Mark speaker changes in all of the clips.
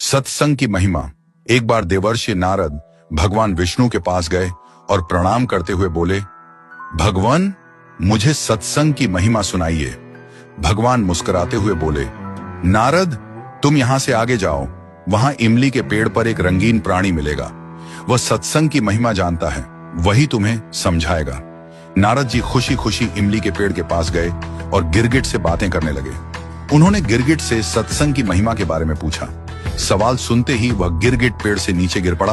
Speaker 1: सत्संग की महिमा। एक बार देवर्षि नारद भगवान विष्णु के पास गए और प्रणाम करते हुए बोले, भगवान मुझे सत्संग की महिमा सुनाइए। भगवान मुस्कुराते हुए बोले, नारद तुम यहां से आगे जाओ, वहां इमली के पेड़ पर एक रंगीन प्राणी मिलेगा। वह सत्संग की महिमा जानता है, वही तुम्हें समझाएगा। नारद जी खुशी खुशी इमली के पेड़ के पास गए और गिरगिट से बातें करने लगे। उन्होंने गिरगिट से सत्संग की महिमा के बारे में पूछा। सवाल सुनते ही वह गिरगिट पेड़ से नीचे गिर पड़ा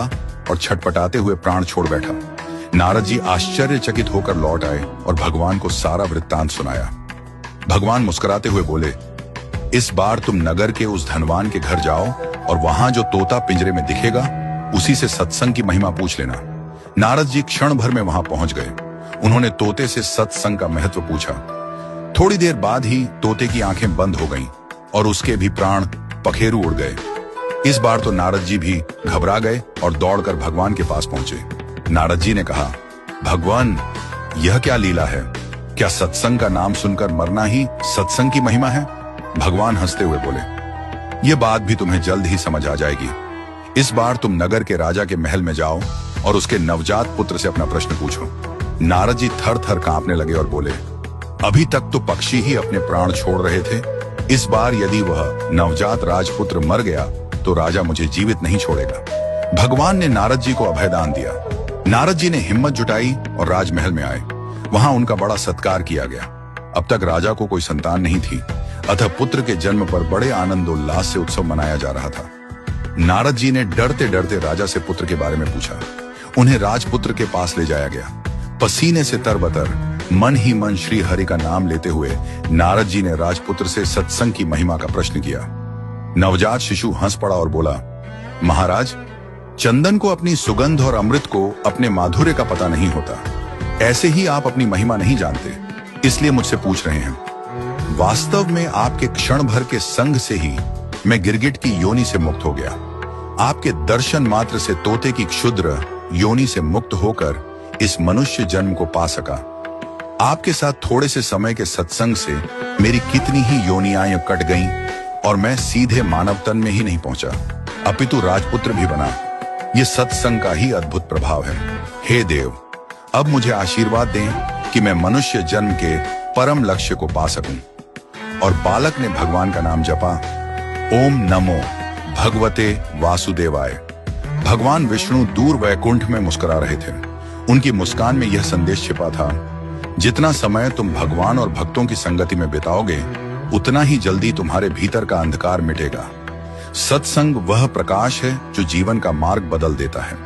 Speaker 1: और छटपटाते हुए प्राण छोड़ बैठा। नारद जी आश्चर्यचकित होकर लौट आए और भगवान को सारा वृत्तांत सुनाया। भगवान मुस्कुराते हुए बोले, इस बार तुम नगर के उस धनवान के घर जाओ और वहां जो तोता पिंजरे में दिखेगा उसी से सत्संग की महिमा पूछ लेना। नारद जी क्षण भर में वहां पहुंच गए। उन्होंने तोते से सत्संग का महत्व पूछा। थोड़ी देर बाद ही तोते की आंखें बंद हो गईं और उसके भी प्राण पखेरु उड़ गए। इस बार तो नारद जी भी घबरा गए और दौड़कर भगवान के पास पहुंचे। नारद जी ने कहा, भगवान यह क्या लीला है? क्या सत्संग का नाम सुनकर मरना ही सत्संग की महिमा है? भगवान हंसते हुए बोले, यह बात भी तुम्हें जल्द ही समझ आ जाएगी। इस बार तुम नगर के राजा के महल में जाओ और उसके नवजात पुत्र से अपना प्रश्न पूछो। नारद जी थर थर कांपने लगे और बोले, अभी तक तो पक्षी ही अपने प्राण छोड़ रहे थे। इस बार यदि वह नवजात राजपुत्र मर गया तो राजा मुझे जीवित नहीं छोड़ेगा। भगवान ने नारद जी को अभयदान दिया। नारद जी ने हिम्मत जुटाई और राजमहल में आए। वहां उनका बड़ा सत्कार किया गया। अब तक राजा को कोई संतान नहीं थी, अतः पुत्र के जन्म पर बड़े आनंदोल्लास से उत्सव मनाया जा रहा था। नारद जी ने डरते डरते राजा से पुत्र के बारे में पूछा। उन्हें राजपुत्र के पास ले जाया गया। पसीने से तरबतर मन ही मन श्री हरि का नाम लेते हुए नारद जी ने राजपुत्र से सत्संग की महिमा का प्रश्न किया। नवजात शिशु हंस पड़ा और बोला, महाराज चंदन को अपनी सुगंध और अमृत को अपने माधुर्य का पता नहीं होता। ऐसे ही आप अपनी महिमा नहीं जानते, इसलिए मुझसे पूछ रहे हैं। वास्तव में आपके क्षण भर के संग से ही मैं गिरगिट की योनि से मुक्त हो गया। आपके दर्शन मात्र से तोते की क्षुद्र योनि से मुक्त होकर इस मनुष्य जन्म को पा सका। आपके साथ थोड़े से समय के सत्संग से मेरी कितनी ही योनियां कट गईं और मैं सीधे मानव तन में ही नहीं पहुंचा, अपितु राजपुत्र भी बना। यह सत्संग का ही अद्भुत प्रभाव है। हे देव, अब मुझे आशीर्वाद दें कि मैं मनुष्य जन्म के परम लक्ष्य को पा सकूं। और बालक ने भगवान का नाम जपा, ओम नमो भगवते वासुदेवाय। भगवान विष्णु दूर वैकुंठ में मुस्कुरा रहे थे। उनकी मुस्कान में यह संदेश छिपा था, जितना समय तुम भगवान और भक्तों की संगति में बिताओगे उतना ही जल्दी तुम्हारे भीतर का अंधकार मिटेगा। सत्संग वह प्रकाश है जो जीवन का मार्ग बदल देता है।